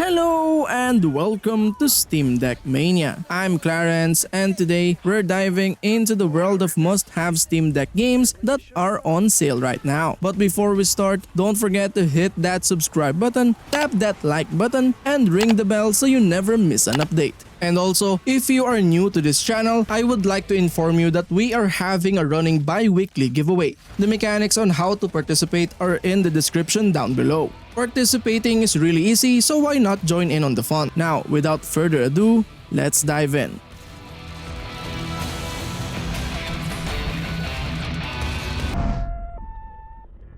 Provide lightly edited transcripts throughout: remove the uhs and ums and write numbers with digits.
Hello and welcome to Steam Deck Mania. I'm Clarence and today we're diving into the world of must-have Steam Deck games that are on sale right now. But before we start, don't forget to hit that subscribe button, tap that like button, and ring the bell so you never miss an update. And also, if you are new to this channel, I would like to inform you that we are having a running bi-weekly giveaway. The mechanics on how to participate are in the description down below. Participating is really easy, so why not join in on the fun? Now, without further ado, let's dive in.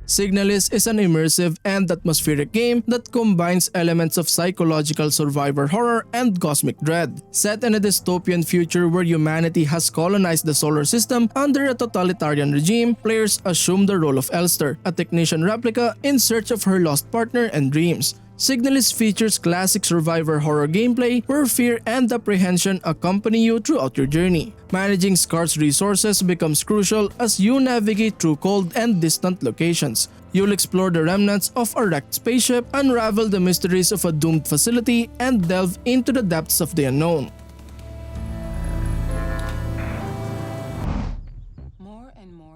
SIGNALIS is an immersive and atmospheric game that combines elements of psychological survivor horror and cosmic dread. Set in a dystopian future where humanity has colonized the solar system under a totalitarian regime, players assume the role of Elster, a technician replica in search of her lost partner and dreams. SIGNALIS features classic survivor horror gameplay where fear and apprehension accompany you throughout your journey. Managing scarce resources becomes crucial as you navigate through cold and distant locations. You'll explore the remnants of a wrecked spaceship, unravel the mysteries of a doomed facility, and delve into the depths of the unknown.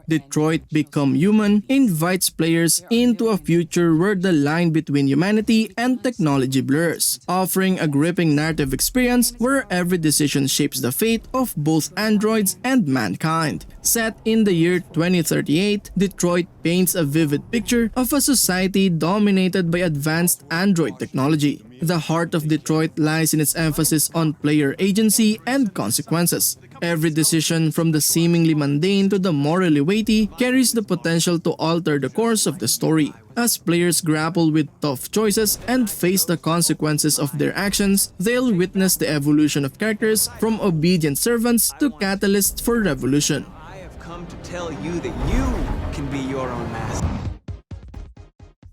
Detroit Become Human invites players into a future where the line between humanity and technology blurs, offering a gripping narrative experience where every decision shapes the fate of both androids and mankind. Set in the year 2038, Detroit paints a vivid picture of a society dominated by advanced android technology. The heart of Detroit lies in its emphasis on player agency and consequences. Every decision, from the seemingly mundane to the morally weighty, carries the potential to alter the course of the story. As players grapple with tough choices and face the consequences of their actions, they'll witness the evolution of characters from obedient servants to catalysts for revolution. I have come to tell you that you can be your own master.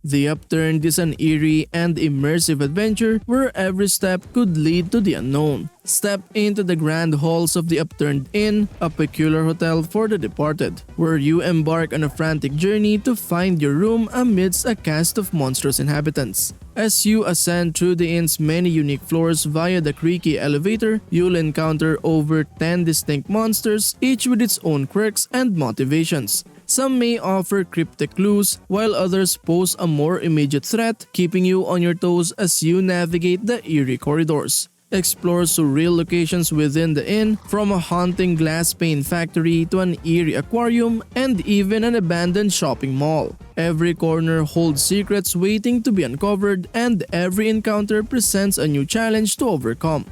The Upturned is an eerie and immersive adventure where every step could lead to the unknown. Step into the grand halls of the Upturned Inn, a peculiar hotel for the departed, where you embark on a frantic journey to find your room amidst a cast of monstrous inhabitants. As you ascend through the inn's many unique floors via the creaky elevator, you'll encounter over 10 distinct monsters, each with its own quirks and motivations. Some may offer cryptic clues, while others pose a more immediate threat, keeping you on your toes as you navigate the eerie corridors. Explore surreal locations within the inn, from a haunting glass pane factory to an eerie aquarium and even an abandoned shopping mall. Every corner holds secrets waiting to be uncovered, and every encounter presents a new challenge to overcome.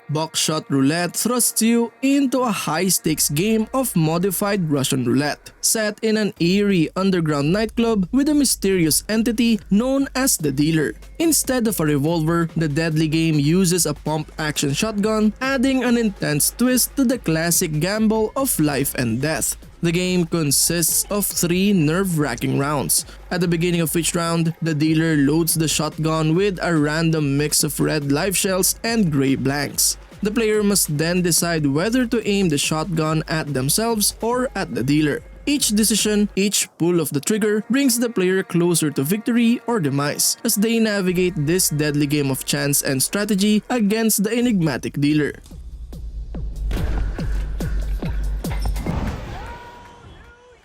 Buckshot Roulette thrusts you into a high-stakes game of modified Russian roulette, set in an eerie underground nightclub with a mysterious entity known as the Dealer. Instead of a revolver, the deadly game uses a pump-action shotgun, adding an intense twist to the classic gamble of life and death. The game consists of 3 nerve-wracking rounds. At the beginning of each round, the dealer loads the shotgun with a random mix of red live shells and grey blanks. The player must then decide whether to aim the shotgun at themselves or at the dealer. Each decision, each pull of the trigger, brings the player closer to victory or demise as they navigate this deadly game of chance and strategy against the enigmatic dealer.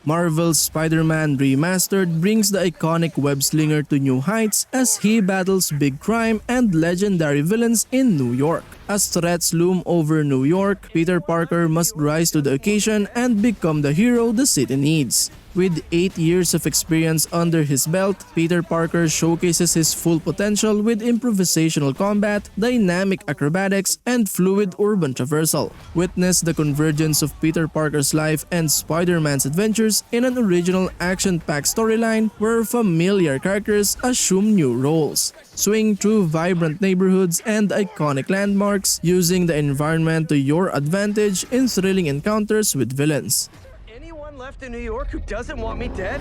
Marvel's Spider-Man Remastered brings the iconic web-slinger to new heights as he battles big crime and legendary villains in New York. As threats loom over New York, Peter Parker must rise to the occasion and become the hero the city needs. With 8 years of experience under his belt, Peter Parker showcases his full potential with improvisational combat, dynamic acrobatics, and fluid urban traversal. Witness the convergence of Peter Parker's life and Spider-Man's adventures in an original action-packed storyline where familiar characters assume new roles. Swing through vibrant neighborhoods and iconic landmarks, using the environment to your advantage in thrilling encounters with villains. Left in New York who doesn't want me dead?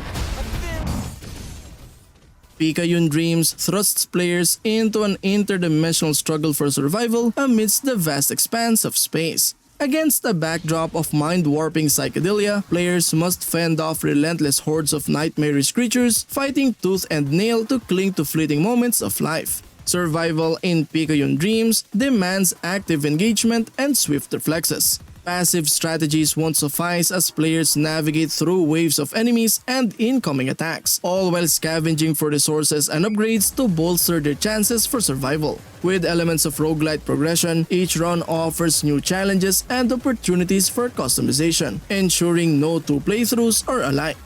Picayune Dreams thrusts players into an interdimensional struggle for survival amidst the vast expanse of space. Against a backdrop of mind-warping psychedelia, players must fend off relentless hordes of nightmarish creatures, fighting tooth and nail to cling to fleeting moments of life. Survival in Picayune Dreams demands active engagement and swift reflexes. Passive strategies won't suffice as players navigate through waves of enemies and incoming attacks, all while scavenging for resources and upgrades to bolster their chances for survival. With elements of roguelite progression, each run offers new challenges and opportunities for customization, ensuring no two playthroughs are alike.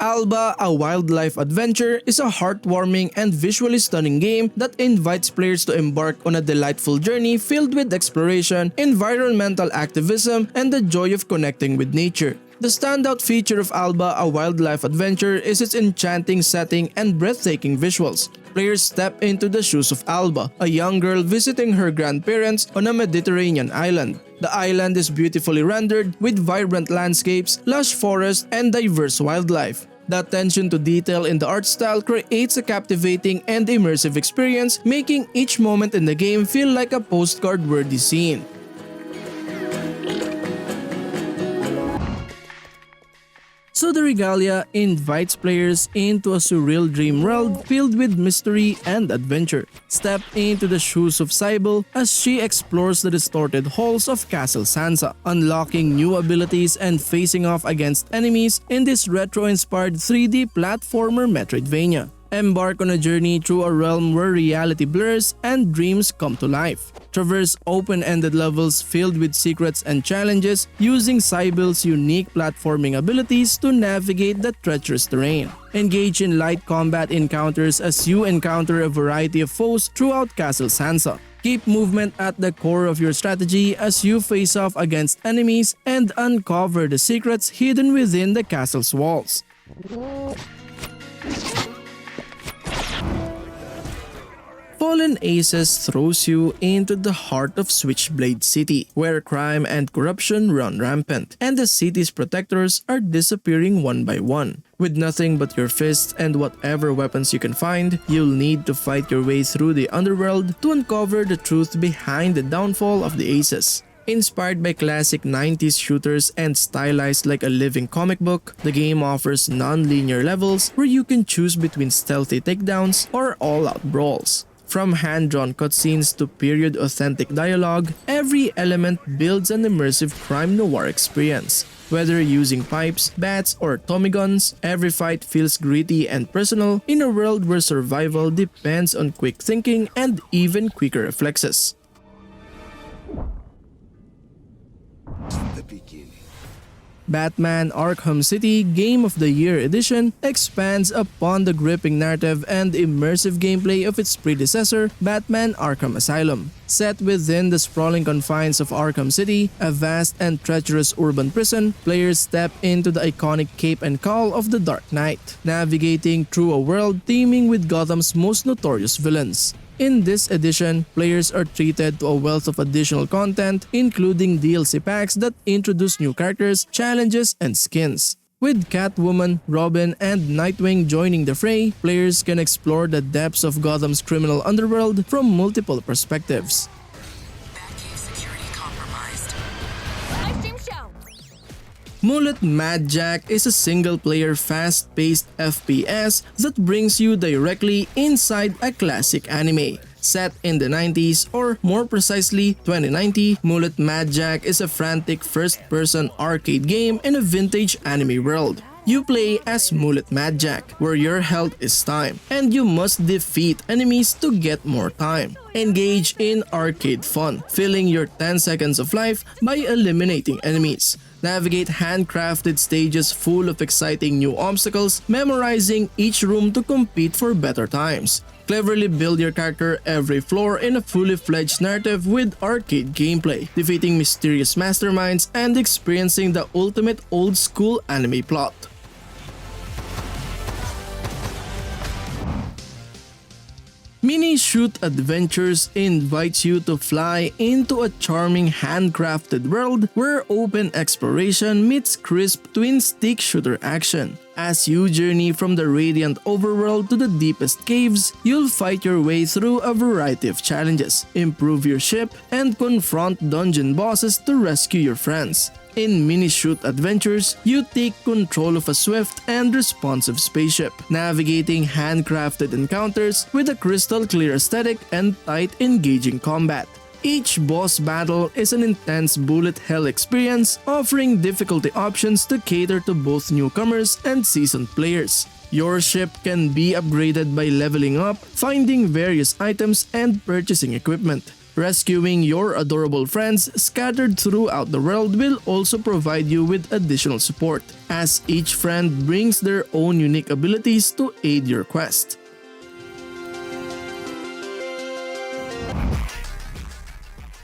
Alba, a wildlife adventure, is a heartwarming and visually stunning game that invites players to embark on a delightful journey filled with exploration, environmental activism, and the joy of connecting with nature. The standout feature of Alba, a wildlife adventure, is its enchanting setting and breathtaking visuals. Players step into the shoes of Alba, a young girl visiting her grandparents on a Mediterranean island. The island is beautifully rendered with vibrant landscapes, lush forests, and diverse wildlife. The attention to detail in the art style creates a captivating and immersive experience, making each moment in the game feel like a postcard-worthy scene. Pseudoregalia invites players into a surreal dream world filled with mystery and adventure. Step into the shoes of Cybele as she explores the distorted halls of Castle Sansa, unlocking new abilities and facing off against enemies in this retro-inspired 3D platformer Metroidvania. Embark on a journey through a realm where reality blurs and dreams come to life. Traverse open-ended levels filled with secrets and challenges, using Cybele's unique platforming abilities to navigate the treacherous terrain. Engage in light combat encounters as you encounter a variety of foes throughout Castle Sansa. Keep movement at the core of your strategy as you face off against enemies and uncover the secrets hidden within the castle's walls. Fallen Aces throws you into the heart of Switchblade City, where crime and corruption run rampant, and the city's protectors are disappearing one by one. With nothing but your fists and whatever weapons you can find, you'll need to fight your way through the underworld to uncover the truth behind the downfall of the Aces. Inspired by classic 90s shooters and stylized like a living comic book, the game offers non-linear levels where you can choose between stealthy takedowns or all-out brawls. From hand-drawn cutscenes to period-authentic dialogue, every element builds an immersive crime noir experience. Whether using pipes, bats, or Tommy guns, every fight feels gritty and personal in a world where survival depends on quick thinking and even quicker reflexes. The beginning. Batman Arkham City Game of the Year Edition expands upon the gripping narrative and immersive gameplay of its predecessor, Batman Arkham Asylum. Set within the sprawling confines of Arkham City, a vast and treacherous urban prison, players step into the iconic cape and cowl of the Dark Knight, navigating through a world teeming with Gotham's most notorious villains. In this edition, players are treated to a wealth of additional content, including DLC packs that introduce new characters, challenges, and skins. With Catwoman, Robin, and Nightwing joining the fray, players can explore the depths of Gotham's criminal underworld from multiple perspectives. MULLET MADJACK is a single-player fast-paced FPS that brings you directly inside a classic anime. Set in the 90s, or more precisely 2090, MULLET MADJACK is a frantic first-person arcade game in a vintage anime world. You play as MULLET MADJACK, where your health is time, and you must defeat enemies to get more time. Engage in arcade fun, filling your 10 seconds of life by eliminating enemies. Navigate handcrafted stages full of exciting new obstacles, memorizing each room to compete for better times. Cleverly build your character every floor in a fully fledged narrative with arcade gameplay, defeating mysterious masterminds and experiencing the ultimate old-school anime plot. Minishoot Adventures invites you to fly into a charming handcrafted world where open exploration meets crisp twin-stick shooter action. As you journey from the radiant overworld to the deepest caves, you'll fight your way through a variety of challenges, improve your ship, and confront dungeon bosses to rescue your friends. In Minishoot Adventures, you take control of a swift and responsive spaceship, navigating handcrafted encounters with a crystal-clear aesthetic and tight, engaging combat. Each boss battle is an intense bullet hell experience, offering difficulty options to cater to both newcomers and seasoned players. Your ship can be upgraded by leveling up, finding various items, and purchasing equipment. Rescuing your adorable friends scattered throughout the world will also provide you with additional support, as each friend brings their own unique abilities to aid your quest.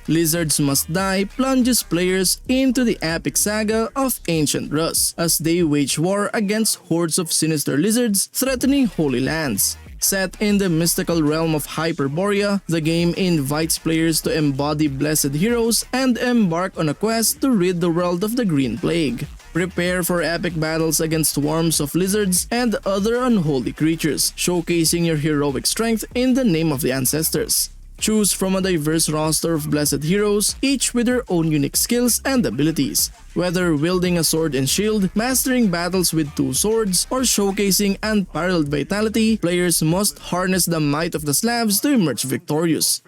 Lizards Must Die plunges players into the epic saga of ancient Rus as they wage war against hordes of sinister lizards threatening holy lands. Set in the mystical realm of Hyperborea, the game invites players to embody blessed heroes and embark on a quest to rid the world of the Green Plague. Prepare for epic battles against swarms of lizards and other unholy creatures, showcasing your heroic strength in the name of the ancestors. Choose from a diverse roster of blessed heroes, each with their own unique skills and abilities. Whether wielding a sword and shield, mastering battles with two swords, or showcasing unparalleled vitality, players must harness the might of the Slavs to emerge victorious.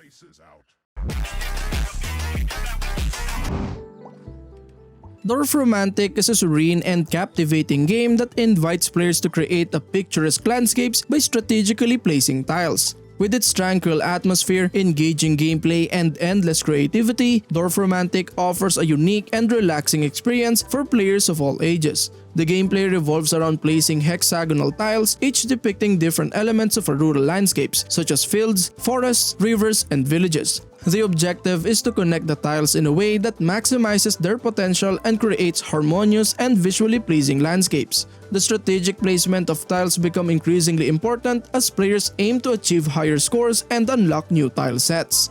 Dorfromantik is a serene and captivating game that invites players to create a picturesque landscapes by strategically placing tiles. With its tranquil atmosphere, engaging gameplay, and endless creativity, Dorfromantik offers a unique and relaxing experience for players of all ages. The gameplay revolves around placing hexagonal tiles, each depicting different elements of a rural landscapes, such as fields, forests, rivers, and villages. The objective is to connect the tiles in a way that maximizes their potential and creates harmonious and visually pleasing landscapes. The strategic placement of tiles become increasingly important as players aim to achieve higher scores and unlock new tile sets.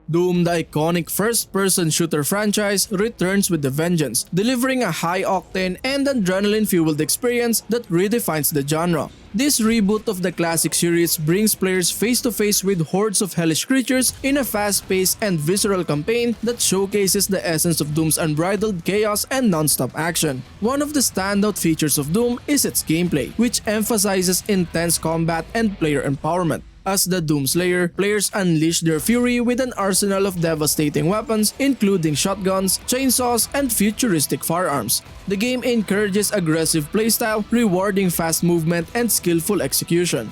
Doom, the iconic first-person shooter franchise, returns with a vengeance, delivering a high-octane and adrenaline-fueled experience that redefines the genre. This reboot of the classic series brings players face-to-face with hordes of hellish creatures in a fast-paced and visceral campaign that showcases the essence of Doom's unbridled chaos and non-stop action. One of the standout features of Doom is its gameplay, which emphasizes intense combat and player empowerment. As the Doomslayer, players unleash their fury with an arsenal of devastating weapons including shotguns, chainsaws, and futuristic firearms. The game encourages aggressive playstyle, rewarding fast movement and skillful execution.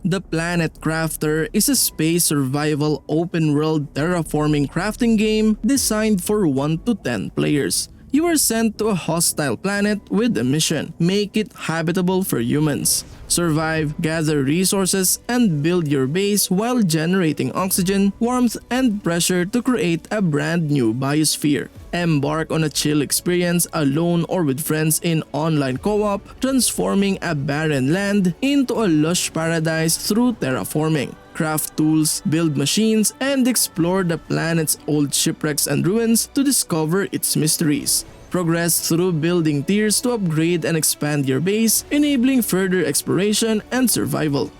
The Planet Crafter is a space survival open-world terraforming crafting game designed for 1 to 10 players. You are sent to a hostile planet with a mission: make it habitable for humans. Survive, gather resources, and build your base while generating oxygen, warmth, and pressure to create a brand new biosphere. Embark on a chill experience alone or with friends in online co-op, transforming a barren land into a lush paradise through terraforming. Craft tools, build machines, and explore the planet's old shipwrecks and ruins to discover its mysteries. Progress through building tiers to upgrade and expand your base, enabling further exploration and survival.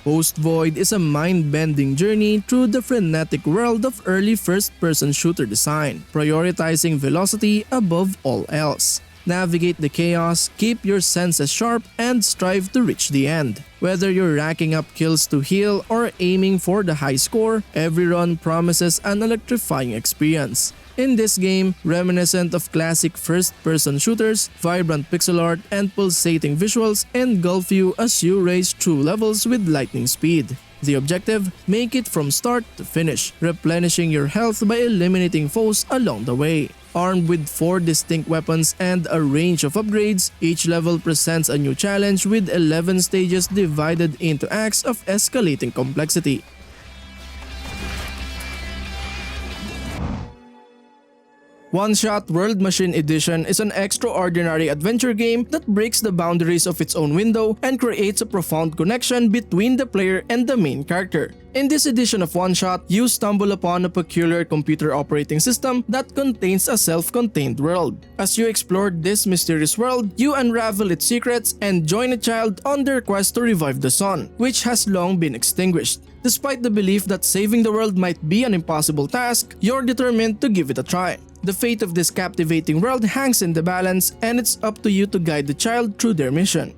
Post-Void is a mind-bending journey through the frenetic world of early first-person shooter design, prioritizing velocity above all else. Navigate the chaos, keep your senses sharp, and strive to reach the end. Whether you're racking up kills to heal or aiming for the high score, every run promises an electrifying experience. In this game, reminiscent of classic first-person shooters, vibrant pixel art and pulsating visuals engulf you as you race through levels with lightning speed. The objective? Make it from start to finish, replenishing your health by eliminating foes along the way. Armed with 4 distinct weapons and a range of upgrades, each level presents a new challenge with 11 stages divided into acts of escalating complexity. OneShot World Machine Edition is an extraordinary adventure game that breaks the boundaries of its own window and creates a profound connection between the player and the main character. In this edition of OneShot, you stumble upon a peculiar computer operating system that contains a self-contained world. As you explore this mysterious world, you unravel its secrets and join a child on their quest to revive the sun, which has long been extinguished. Despite the belief that saving the world might be an impossible task, you're determined to give it a try. The fate of this captivating world hangs in the balance, and it's up to you to guide the child through their mission.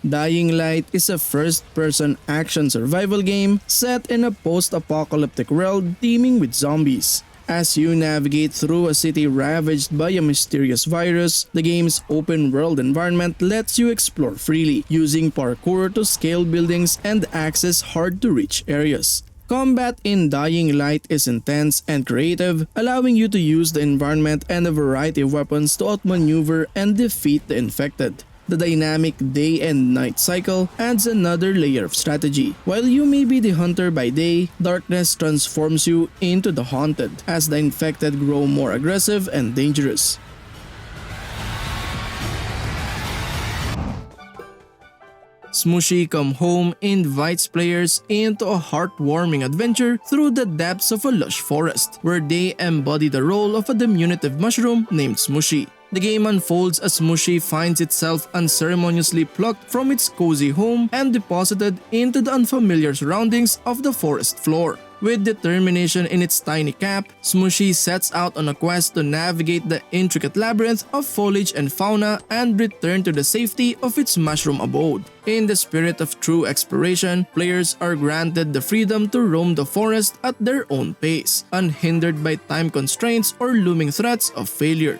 Dying Light is a first-person action survival game set in a post-apocalyptic world teeming with zombies. As you navigate through a city ravaged by a mysterious virus, the game's open-world environment lets you explore freely, using parkour to scale buildings and access hard-to-reach areas. Combat in Dying Light is intense and creative, allowing you to use the environment and a variety of weapons to outmaneuver and defeat the infected. The dynamic day and night cycle adds another layer of strategy. While you may be the hunter by day, darkness transforms you into the haunted as the infected grow more aggressive and dangerous. Smushi Come Home invites players into a heartwarming adventure through the depths of a lush forest, where they embody the role of a diminutive mushroom named Smushi. The game unfolds as Smushi finds itself unceremoniously plucked from its cozy home and deposited into the unfamiliar surroundings of the forest floor. With determination in its tiny cap, Smushi sets out on a quest to navigate the intricate labyrinth of foliage and fauna and return to the safety of its mushroom abode. In the spirit of true exploration, players are granted the freedom to roam the forest at their own pace, unhindered by time constraints or looming threats of failure.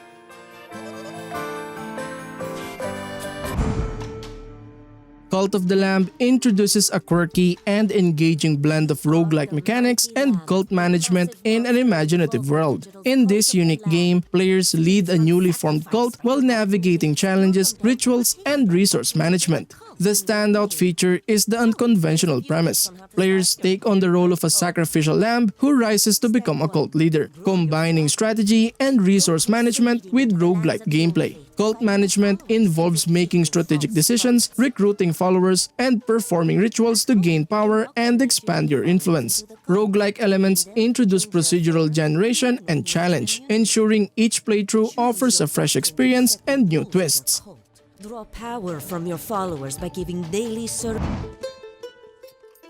Cult of the Lamb introduces a quirky and engaging blend of roguelike mechanics and cult management in an imaginative world. In this unique game, players lead a newly formed cult while navigating challenges, rituals, and resource management. The standout feature is the unconventional premise. Players take on the role of a sacrificial lamb who rises to become a cult leader, combining strategy and resource management with roguelike gameplay. Cult management involves making strategic decisions, recruiting followers, and performing rituals to gain power and expand your influence. Roguelike elements introduce procedural generation and challenge, ensuring each playthrough offers a fresh experience and new twists. Draw power from your followers by giving daily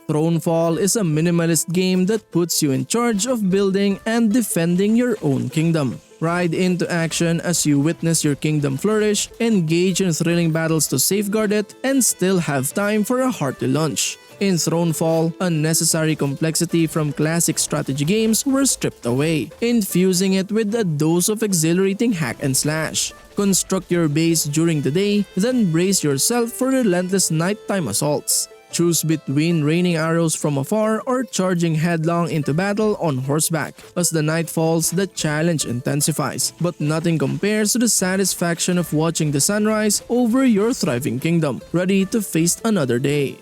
Thronefall is a minimalist game that puts you in charge of building and defending your own kingdom. Ride into action as you witness your kingdom flourish, engage in thrilling battles to safeguard it, and still have time for a hearty lunch. In Thronefall, unnecessary complexity from classic strategy games were stripped away, infusing it with a dose of exhilarating hack and slash. Construct your base during the day, then brace yourself for relentless nighttime assaults. Choose between raining arrows from afar or charging headlong into battle on horseback. As the night falls, the challenge intensifies, but nothing compares to the satisfaction of watching the sunrise over your thriving kingdom, ready to face another day.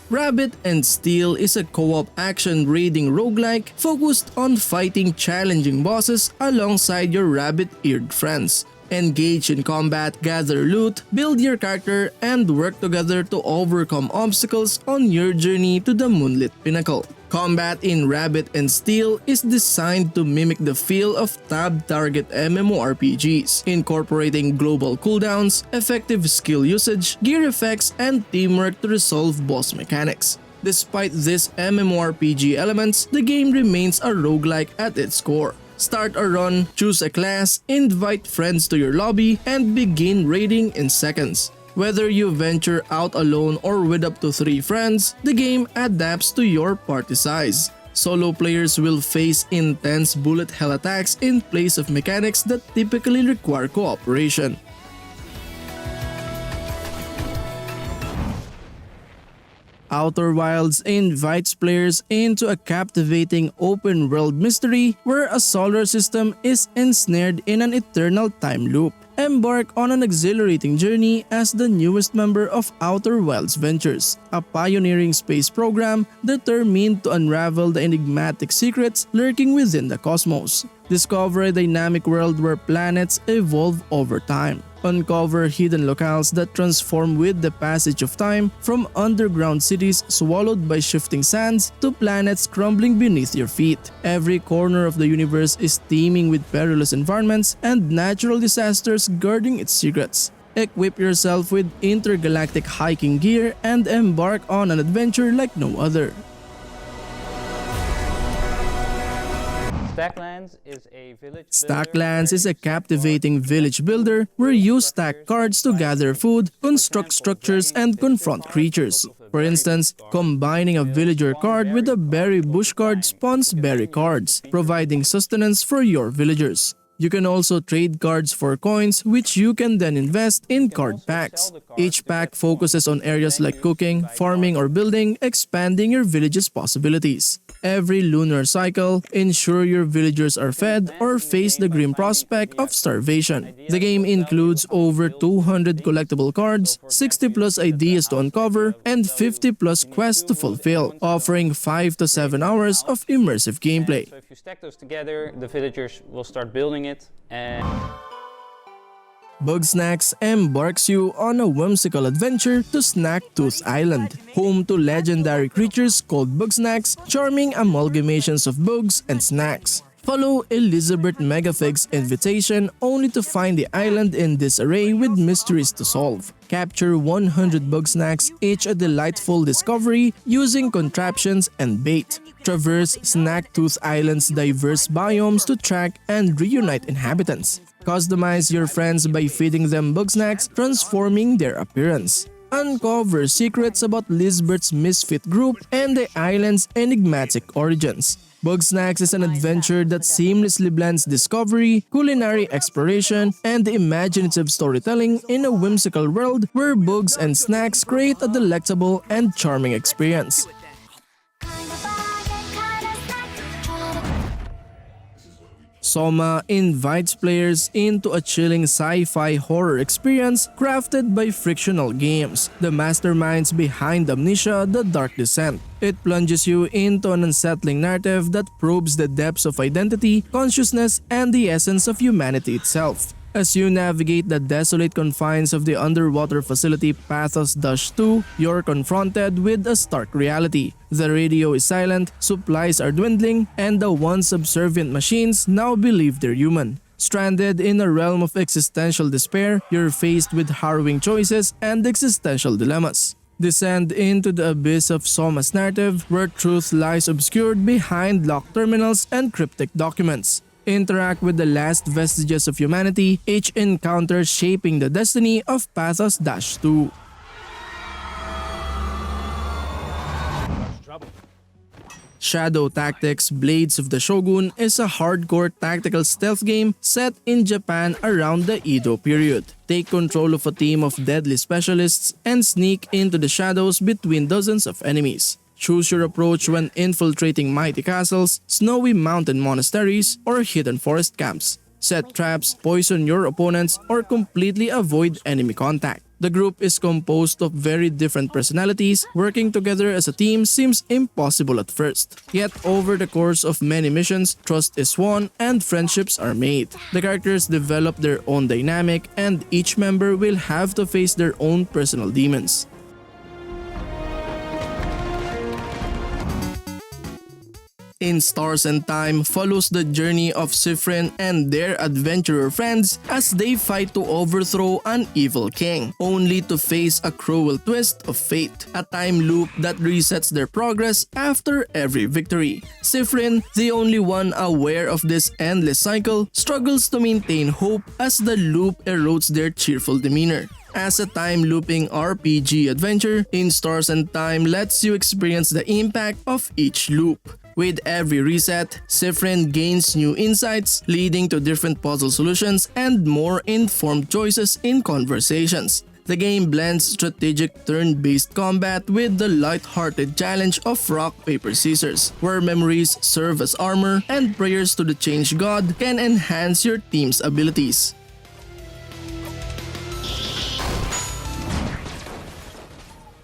Rabbit and Steel is a co-op action raiding roguelike focused on fighting challenging bosses alongside your rabbit-eared friends. Engage in combat, gather loot, build your character, and work together to overcome obstacles on your journey to the moonlit pinnacle. Combat in Rabbit and Steel is designed to mimic the feel of tab target MMORPGs, incorporating global cooldowns, effective skill usage, gear effects, and teamwork to resolve boss mechanics. Despite these MMORPG elements, the game remains a roguelike at its core. Start a run, choose a class, invite friends to your lobby, and begin raiding in seconds. Whether you venture out alone or with up to 3 friends, the game adapts to your party size. Solo players will face intense bullet hell attacks in place of mechanics that typically require cooperation. Outer Wilds invites players into a captivating open-world mystery where a solar system is ensnared in an eternal time loop. Embark on an exhilarating journey as the newest member of Outer Wilds Ventures, a pioneering space program determined to unravel the enigmatic secrets lurking within the cosmos. Discover a dynamic world where planets evolve over time. Uncover hidden locales that transform with the passage of time, from underground cities swallowed by shifting sands to planets crumbling beneath your feet. Every corner of the universe is teeming with perilous environments and natural disasters guarding its secrets. Equip yourself with intergalactic hiking gear and embark on an adventure like no other. Stacklands is a captivating village builder where you stack cards to gather food, construct structures, and confront creatures. For instance, combining a villager card with a berry bush card spawns berry cards, providing sustenance for your villagers. You can also trade cards for coins, which you can then invest in card packs. Each pack focuses on areas like cooking, farming, or building, expanding your village's possibilities. Every lunar cycle, ensure your villagers are fed or face the grim prospect of starvation. The game includes over 200 collectible cards, 60 plus ideas to uncover, and 50 plus quests to fulfill, offering 5 to 7 hours of immersive gameplay. So if you stack those together, the villagers will start building it, and Bugsnax embarks you on a whimsical adventure to Snacktooth Island, home to legendary creatures called Bugsnax, charming amalgamations of bugs and snacks. Follow Elizabeth Megafig's invitation only to find the island in disarray with mysteries to solve. Capture 100 Bugsnax, each a delightful discovery using contraptions and bait. Traverse Snacktooth Island's diverse biomes to track and reunite inhabitants. Customize your friends by feeding them Bugsnax, transforming their appearance. Uncover secrets about Lisbert's misfit group and the island's enigmatic origins. Bugsnax is an adventure that seamlessly blends discovery, culinary exploration, and imaginative storytelling in a whimsical world where bugs and snacks create a delectable and charming experience. SOMA invites players into a chilling sci-fi horror experience crafted by Frictional Games, the masterminds behind Amnesia: The Dark Descent. It plunges you into an unsettling narrative that probes the depths of identity, consciousness, and the essence of humanity itself. As you navigate the desolate confines of the underwater facility Pathos-2, you're confronted with a stark reality. The radio is silent, supplies are dwindling, and the once subservient machines now believe they're human. Stranded in a realm of existential despair, you're faced with harrowing choices and existential dilemmas. Descend into the abyss of SOMA's narrative, where truth lies obscured behind locked terminals and cryptic documents. Interact with the last vestiges of humanity, each encounter shaping the destiny of Pathos-2. Shadow Tactics: Blades of the Shogun is a hardcore tactical stealth game set in Japan around the Edo period. Take control of a team of deadly specialists and sneak into the shadows between dozens of enemies. Choose your approach when infiltrating mighty castles, snowy mountain monasteries, or hidden forest camps. Set traps, poison your opponents, or completely avoid enemy contact. The group is composed of very different personalities. Working together as a team seems impossible at first. Yet over the course of many missions, trust is won and friendships are made. The characters develop their own dynamic, and each member will have to face their own personal demons. In Stars and Time follows the journey of Siffrin and their adventurer friends as they fight to overthrow an evil king, only to face a cruel twist of fate, a time loop that resets their progress after every victory. Siffrin, the only one aware of this endless cycle, struggles to maintain hope as the loop erodes their cheerful demeanor. As a time-looping RPG adventure, In Stars and Time lets you experience the impact of each loop. With every reset, Siffrin gains new insights, leading to different puzzle solutions and more informed choices in conversations. The game blends strategic turn-based combat with the light-hearted challenge of rock, paper, scissors, where memories serve as armor and prayers to the Change God can enhance your team's abilities.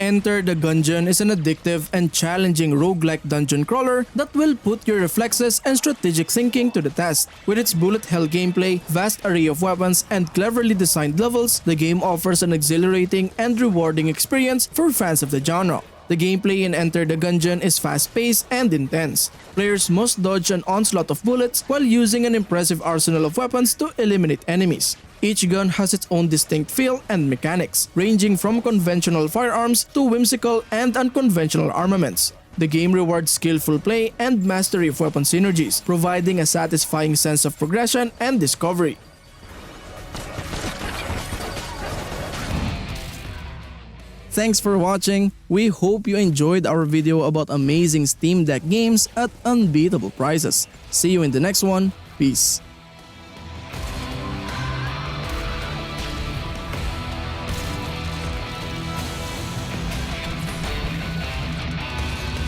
Enter the Gungeon is an addictive and challenging roguelike dungeon crawler that will put your reflexes and strategic thinking to the test. With its bullet hell gameplay, vast array of weapons, and cleverly designed levels, the game offers an exhilarating and rewarding experience for fans of the genre. The gameplay in Enter the Gungeon is fast-paced and intense. Players must dodge an onslaught of bullets while using an impressive arsenal of weapons to eliminate enemies. Each gun has its own distinct feel and mechanics, ranging from conventional firearms to whimsical and unconventional armaments. The game rewards skillful play and mastery of weapon synergies, providing a satisfying sense of progression and discovery. Thanks for watching. We hope you enjoyed our video about amazing Steam Deck games at unbeatable prices. See you in the next one. Peace.